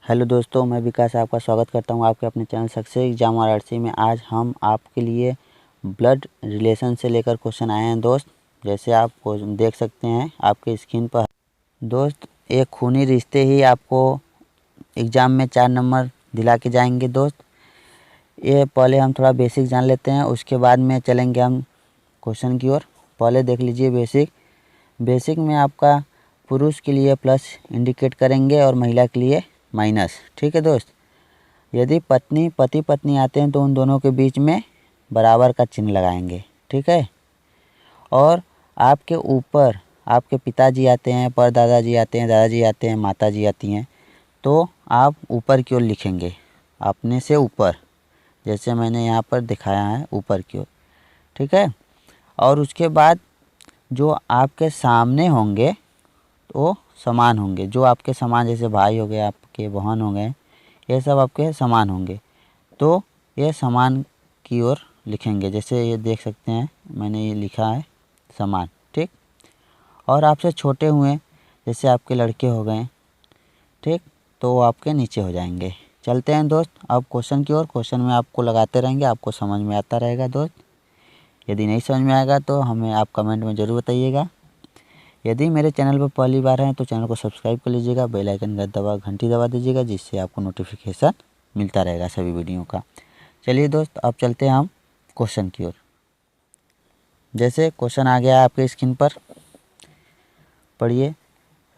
Hello दोस्तों, मैं विकास आपका स्वागत करता हूं आपके अपने चैनल सक्सेस एग्जाम वाराणसी में। आज हम आपके लिए ब्लड रिलेशन से लेकर क्वेश्चन आए हैं दोस्त। जैसे आप देख सकते हैं आपके स्क्रीन पर दोस्त, एक खूनी रिश्ते ही आपको एग्ज़ाम में 4 नंबर दिला के जाएंगे दोस्त। ये पहले हम थोड़ा बेसिक जान लेते हैं, उसके बाद में चलेंगे हम क्वेश्चन की ओर। पहले देख लीजिए बेसिक में आपका पुरुष के लिए प्लस इंडिकेट करेंगे और महिला के लिए माइनस। ठीक है दोस्त। यदि पति पत्नी आते हैं तो उन दोनों के बीच में बराबर का चिन्ह लगाएंगे। ठीक है। और आपके ऊपर आपके पिताजी आते हैं, परदादाजी आते हैं, दादाजी आते हैं, माताजी आती हैं, तो आप ऊपर की ओर लिखेंगे, अपने से ऊपर, जैसे मैंने यहाँ पर दिखाया है ऊपर की ओर। ठीक है। और उसके बाद जो आपके सामने होंगे वो समान होंगे, जो आपके समान, जैसे भाई हो गए, आपके बहन हो गए, ये सब आपके समान होंगे, तो ये समान की ओर लिखेंगे। जैसे ये देख सकते हैं मैंने ये लिखा है समान। ठीक। और आपसे छोटे हुए, जैसे आपके लड़के हो गए, ठीक, तो वो आपके नीचे हो जाएंगे। चलते हैं दोस्त अब क्वेश्चन की ओर। क्वेश्चन में आपको लगाते रहेंगे, आपको समझ में आता रहेगा दोस्त। यदि नहीं समझ में आएगा तो हमें आप कमेंट में ज़रूर बताइएगा। यदि मेरे चैनल पर पहली बार हैं तो चैनल को सब्सक्राइब कर लीजिएगा, बेल आइकन का घंटी दबा दीजिएगा, जिससे आपको नोटिफिकेशन मिलता रहेगा सभी वीडियो का। चलिए दोस्त, अब चलते हैं हम क्वेश्चन की ओर। जैसे क्वेश्चन आ गया है आपके स्क्रीन पर, पढ़िए।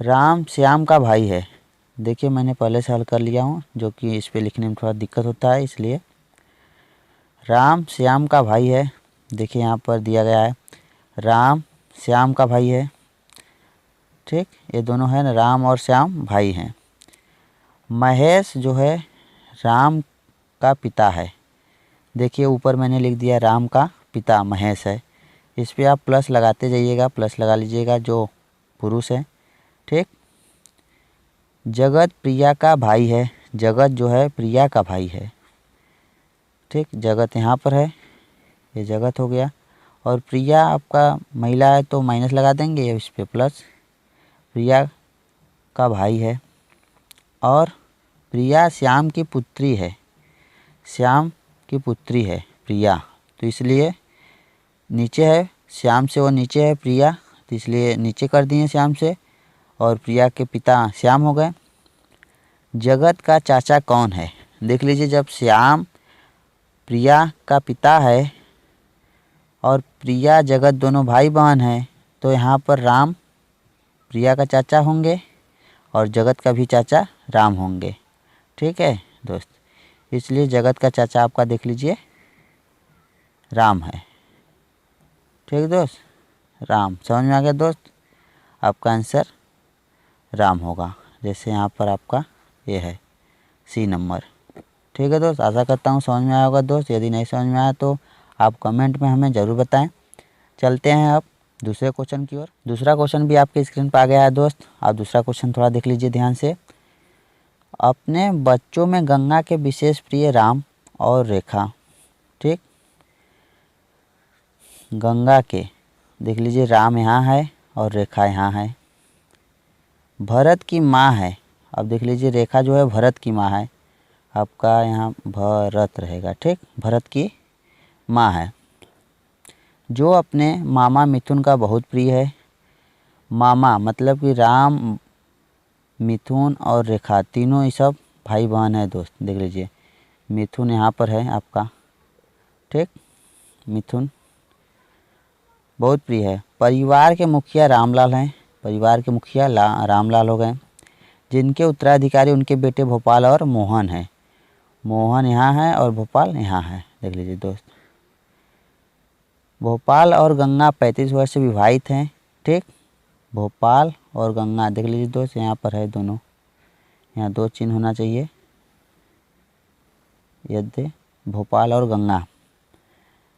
राम श्याम का भाई है। देखिए मैंने पहले से हल कर लिया हूँ, जो कि इस पर लिखने में थोड़ा दिक्कत होता है, इसलिए। राम श्याम का भाई है। देखिए यहाँ पर दिया गया है राम श्याम का भाई है। ठीक, ये दोनों है ना, राम और श्याम भाई हैं। महेश जो है राम का पिता है। देखिए ऊपर मैंने लिख दिया राम का पिता महेश है। इस पे आप प्लस लगाते जाइएगा, प्लस लगा लीजिएगा जो पुरुष है। ठीक। जगत प्रिया का भाई है। जगत जो है प्रिया का भाई है। ठीक, जगत यहाँ पर है, ये जगत हो गया। और प्रिया आपका महिला है तो माइनस लगा देंगे, इस पे प्लस। प्रिया का भाई है। और प्रिया श्याम की पुत्री है। श्याम की पुत्री है प्रिया, तो इसलिए नीचे है, श्याम से वो नीचे है प्रिया, तो इसलिए नीचे कर दिए श्याम से। और प्रिया के पिता श्याम हो गए। जगत का चाचा कौन है? देख लीजिए, जब श्याम प्रिया का पिता है और प्रिया जगत दोनों भाई बहन हैं, तो यहाँ पर राम प्रिया का चाचा होंगे और जगत का भी चाचा राम होंगे। ठीक है दोस्त, इसलिए जगत का चाचा आपका देख लीजिए राम है। ठीक दोस्त, राम। समझ में आ गया दोस्त? आपका आंसर राम होगा, जैसे यहाँ पर आपका ये है सी नंबर। ठीक है दोस्त, आशा करता हूँ समझ में आया होगा दोस्त। यदि नहीं समझ में आया तो आप कमेंट में हमें ज़रूर बताएं। चलते हैं अब दूसरे क्वेश्चन की ओर। दूसरा क्वेश्चन भी आपके स्क्रीन पर आ गया है दोस्त। आप दूसरा क्वेश्चन थोड़ा देख लीजिए ध्यान से। अपने बच्चों में गंगा के विशेष प्रिय राम और रेखा। ठीक, गंगा के देख लीजिए राम यहाँ है और रेखा यहाँ है। भरत की माँ है। अब देख लीजिए रेखा जो है भरत की माँ है, आपका यहाँ भरत रहेगा। ठीक, भरत की माँ है, जो अपने मामा मिथुन का बहुत प्रिय है। मामा मतलब कि राम, मिथुन और रेखा तीनों ही सब भाई बहन है दोस्त। देख लीजिए मिथुन यहाँ पर है आपका। ठीक, मिथुन बहुत प्रिय है। परिवार के मुखिया रामलाल हैं। परिवार के मुखिया रामलाल हो गए, जिनके उत्तराधिकारी उनके बेटे भोपाल और मोहन हैं। मोहन यहाँ है और भोपाल यहाँ है। देख लीजिए दोस्त, भोपाल और गंगा 35 वर्ष से विवाहित हैं। ठीक, भोपाल और गंगा देख लीजिए दोस्त, यहाँ पर है दोनों, यहाँ 2 चिन्ह होना चाहिए। यदि भोपाल और गंगा,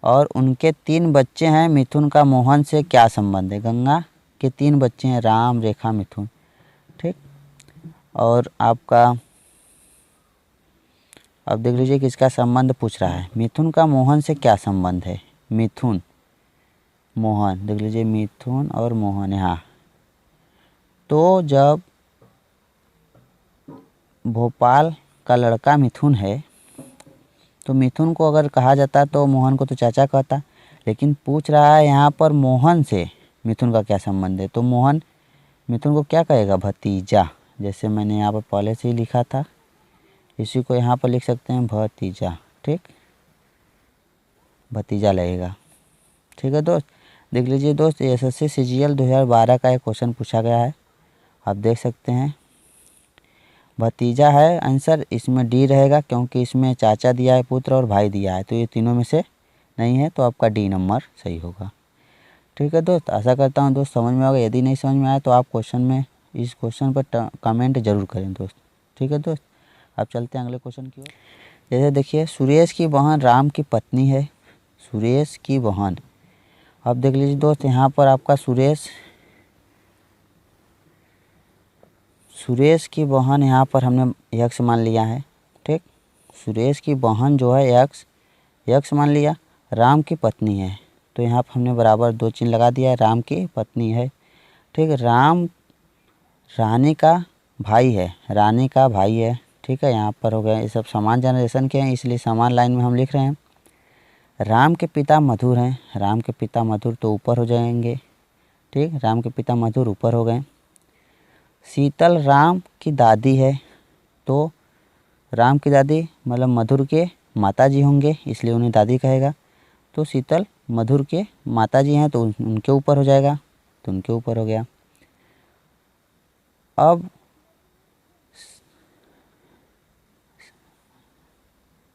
और उनके 3 बच्चे हैं। मिथुन का मोहन से क्या संबंध है? गंगा के 3 बच्चे हैं, राम, रेखा, मिथुन। ठीक, और आपका अब देख लीजिए किसका संबंध पूछ रहा है। मिथुन का मोहन से क्या संबंध है? मिथुन मोहन, देख लीजिए मिथुन और मोहन यहाँ। तो जब भोपाल का लड़का मिथुन है, तो मिथुन को अगर कहा जाता तो मोहन को तो चाचा कहता, लेकिन पूछ रहा है यहाँ पर मोहन से मिथुन का क्या संबंध है, तो मोहन मिथुन को क्या कहेगा, भतीजा। जैसे मैंने यहाँ पर पहले से ही लिखा था, इसी को यहाँ पर लिख सकते हैं भतीजा, ठीक, भतीजा लगेगा। ठीक है दोस्त, देख लीजिए दोस्त, एसएससी सीजीएल 2012 का एक क्वेश्चन पूछा गया है, आप देख सकते हैं। भतीजा है आंसर, इसमें डी रहेगा क्योंकि इसमें चाचा दिया है पुत्र और भाई दिया है, तो ये तीनों में से नहीं है, तो आपका डी नंबर सही होगा। ठीक है दोस्त, आशा करता हूँ दोस्त समझ में होगा। यदि नहीं समझ में आया तो आप इस क्वेश्चन पर कमेंट जरूर करें दोस्त। ठीक है दोस्त, अब चलते हैं अगले क्वेश्चन की ओर। जैसे देखिए, सुरेश की बहन राम की पत्नी है, सुरेश की बहन। अब देख लीजिए दोस्त, यहाँ पर आपका सुरेश की बहन यहाँ पर हमने यक्स मान लिया है, ठीक। सुरेश की बहन जो है यक्स मान लिया, राम की पत्नी है, तो यहाँ पर हमने बराबर 2 चिन्ह लगा दिया है, राम की पत्नी है, ठीक। राम रानी का भाई है, रानी का भाई है, ठीक है। यहाँ पर हो गया, ये सब समान जनरेशन के हैं इसलिए समान लाइन में हम लिख रहे हैं। राम के पिता मधुर हैं, राम के पिता मधुर तो ऊपर हो जाएंगे, ठीक, राम के पिता मधुर ऊपर हो गए। शीतल राम की दादी है, तो राम की दादी मतलब मधुर के माता जी होंगे, इसलिए उन्हें दादी कहेगा, तो शीतल मधुर के माता जी हैं तो उनके ऊपर हो जाएगा, तो उनके ऊपर हो गया। अब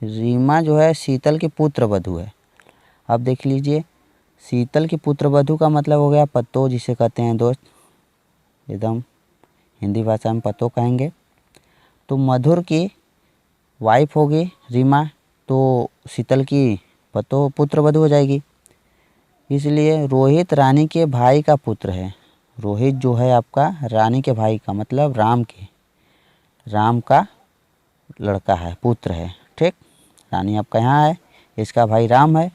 रीमा जो है शीतल की पुत्र वधू है। अब देख लीजिए, शीतल की पुत्र वधू का मतलब हो गया पतो, जिसे कहते हैं दोस्त, एकदम हिंदी भाषा में पतो कहेंगे। तो मधुर की वाइफ होगी रीमा, तो शीतल की पतो पुत्र वधू हो जाएगी। इसलिए रोहित रानी के भाई का पुत्र है, रोहित जो है आपका रानी के भाई का मतलब राम का लड़का है, पुत्र है, ठीक। रानी आपका यहाँ है, इसका भाई राम है,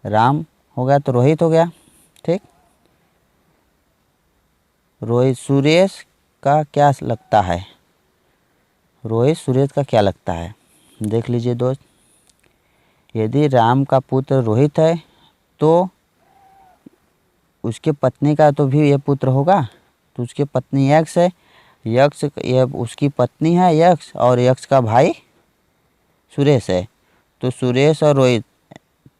राम हो गया तो रोहित हो गया, ठीक। रोहित सुरेश का क्या लगता है, रोहित सुरेश का क्या लगता है, देख लीजिए दोस्त। यदि राम का पुत्र रोहित है तो उसके पत्नी का तो भी ये पुत्र होगा, तो उसकी पत्नी यक्ष है, यक्ष ये उसकी पत्नी है यक्ष, और यक्ष का भाई सुरेश है, तो सुरेश और रोहित,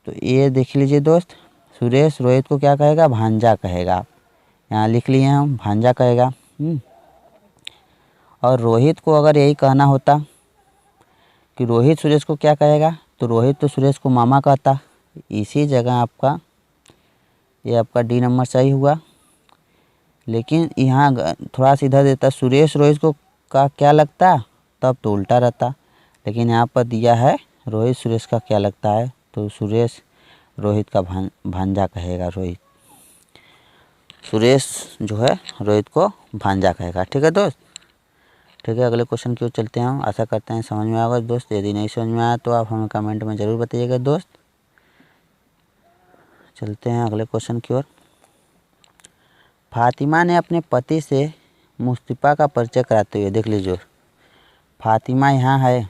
तो ये देख लीजिए दोस्त, सुरेश रोहित को क्या कहेगा, भांजा कहेगा, यहाँ लिख लिए हम भांजा कहेगा। और रोहित को अगर यही कहना होता कि रोहित सुरेश को क्या कहेगा, तो रोहित तो सुरेश को मामा कहता, इसी जगह आपका ये आपका डी नंबर सही हुआ। लेकिन यहाँ थोड़ा सा इधर देता सुरेश रोहित को का क्या लगता, तब तो उल्टा रहता, लेकिन यहाँ पर दिया है रोहित सुरेश का क्या लगता है, तो सुरेश रोहित का भांजा कहेगा, रोहित सुरेश जो है रोहित को भांजा कहेगा। ठीक है दोस्त, ठीक है, अगले क्वेश्चन की ओर चलते हैं हम। आशा करते हैं समझ में आएगा दोस्त, यदि नहीं समझ में आया तो आप हमें कमेंट में ज़रूर बताइएगा दोस्त। चलते हैं अगले क्वेश्चन की ओर। फातिमा ने अपने पति से मुस्तफ़ा का परिचय कराते हुए, देख लीजिए फातिमा यहाँ है,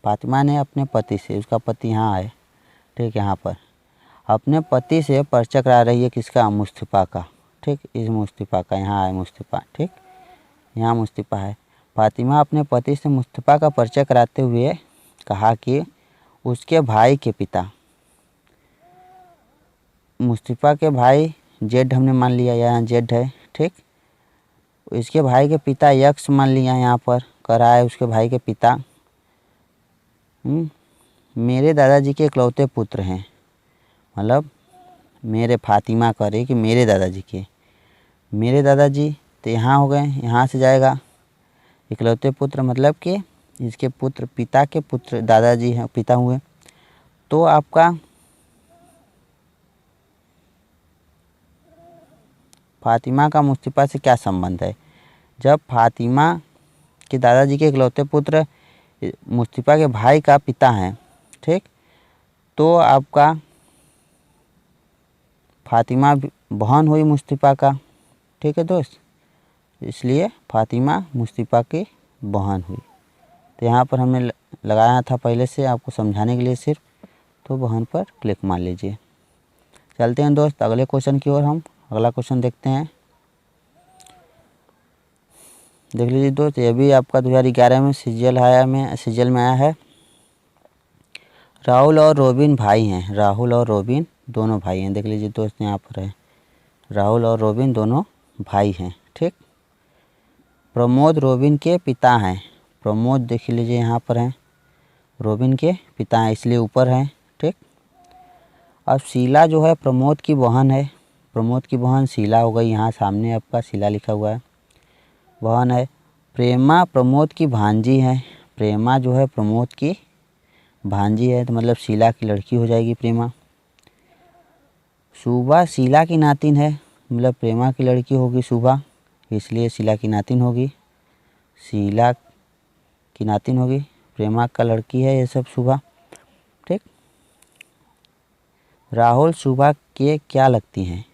फातिमा ने अपने पति से, उसका पति यहाँ है, ठीक, यहाँ पर अपने पति से परिचय करा रही है, किसका, मुस्तफ़ा का, ठीक, इस मुस्तफ़ा का, यहाँ है मुस्तफ़ा, ठीक, यहाँ मुस्तफ़ा है। फातिमा अपने पति से मुस्तफ़ा का परिचय कराते हुए कहा कि उसके भाई के पिता, मुस्तफ़ा के भाई जेड हमने मान लिया, यहाँ जेड है, ठीक, इसके भाई के पिता यक्स मान लिया, यहाँ पर कह रहा है उसके भाई के पिता मेरे दादाजी के इकलौते पुत्र हैं, मतलब मेरे फातिमा कह रही कि मेरे दादाजी तो यहाँ हो गए, यहाँ से जाएगा इकलौते पुत्र, मतलब कि इसके पुत्र, पिता के पुत्र दादाजी हैं, पिता हुए। तो आपका फातिमा का मुस्तफ़ा से क्या संबंध है, जब फातिमा के दादाजी के इकलौते पुत्र मुस्तफ़ा के भाई का पिता हैं, ठीक, तो आपका फातिमा बहन हुई मुस्तफ़ा का, ठीक है दोस्त, इसलिए फातिमा मुस्तफ़ा की बहन हुई। तो यहाँ पर हमने लगाया था पहले से आपको समझाने के लिए सिर्फ, तो बहन पर क्लिक मार लीजिए। चलते हैं दोस्त अगले क्वेश्चन की ओर। हम अगला क्वेश्चन देखते हैं। देख लीजिए दोस्त, ये भी आपका 2011 में सीजीएल में आया है। राहुल और रोबिन भाई हैं। राहुल और रोबिन दोनों भाई हैं। देख लीजिए दोस्त, यहाँ पर है राहुल और रोबिन दोनों भाई हैं। ठीक। प्रमोद रोबिन के पिता हैं। प्रमोद देख लीजिए यहाँ पर हैं, रोबिन के पिता हैं, इसलिए ऊपर हैं। ठीक। अब शीला जो है प्रमोद की बहन है। प्रमोद की बहन शीला हो गई, यहाँ सामने आपका शीला लिखा हुआ है, बहन है। प्रेमा प्रमोद की भांजी है। प्रेमा जो है प्रमोद की भांजी है, तो मतलब शीला की लड़की हो जाएगी प्रेमा। शुभा शीला की नातिन है, मतलब प्रेमा की लड़की होगी शुभा, इसलिए शीला की नातिन होगी। शीला की नातिन होगी, प्रेमा का लड़की है ये सब शुभा। ठीक। राहुल शुभा के क्या लगती हैं।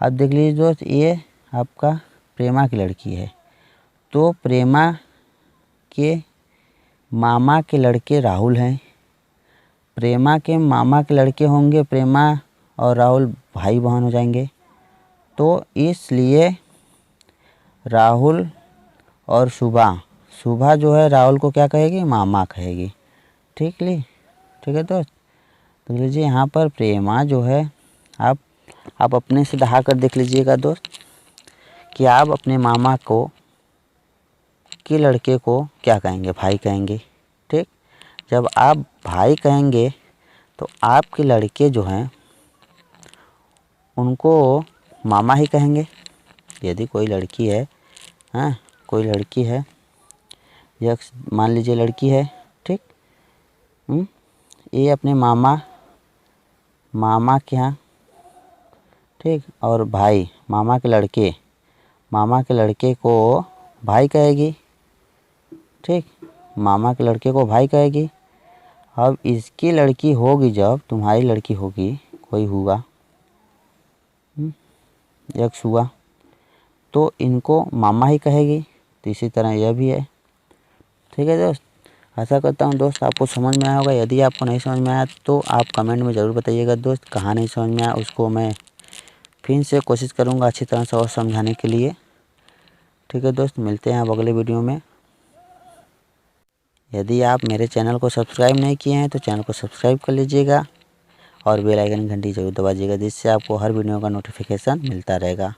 अब देख लीजिए दोस्त, ये आपका प्रेमा की लड़की है, तो प्रेमा के मामा के लड़के राहुल हैं। प्रेमा के मामा के लड़के होंगे, प्रेमा और राहुल भाई बहन हो जाएंगे, तो इसलिए राहुल और शुभा जो है राहुल को क्या कहेगी, मामा कहेगी। ठीक है दोस्त। तो लीजिए यहाँ पर प्रेमा जो है, आप अपने से दहा कर देख लीजिएगा दोस्त कि आप अपने मामा को के लड़के को क्या कहेंगे, भाई कहेंगे। ठीक। जब आप भाई कहेंगे तो आपके लड़के जो हैं उनको मामा ही कहेंगे। यदि कोई लड़की है, हाँ कोई लड़की है, यह मान लीजिए लड़की है। ठीक। ये अपने मामा के यहाँ, ठीक, और भाई मामा के लड़के को भाई कहेगी। ठीक। मामा के लड़के को भाई कहेगी। अब इसकी लड़की होगी, जब तुम्हारी लड़की होगी, कोई हुआ यक्ष हुआ, तो इनको मामा ही कहेगी। तो इसी तरह यह भी है। ठीक है दोस्त, आशा करता हूँ दोस्त आपको समझ में आया होगा। यदि आपको नहीं समझ में आया तो आप कमेंट में ज़रूर बताइएगा दोस्त, कहाँ नहीं समझ में आया उसको मैं फिर से कोशिश करूँगा अच्छी तरह से और समझाने के लिए। ठीक है दोस्त, मिलते हैं अब अगले वीडियो में। यदि आप मेरे चैनल को सब्सक्राइब नहीं किए हैं तो चैनल को सब्सक्राइब कर लीजिएगा और बेल आइकन घंटी जरूर दबाइएगा, जिससे आपको हर वीडियो का नोटिफिकेशन मिलता रहेगा।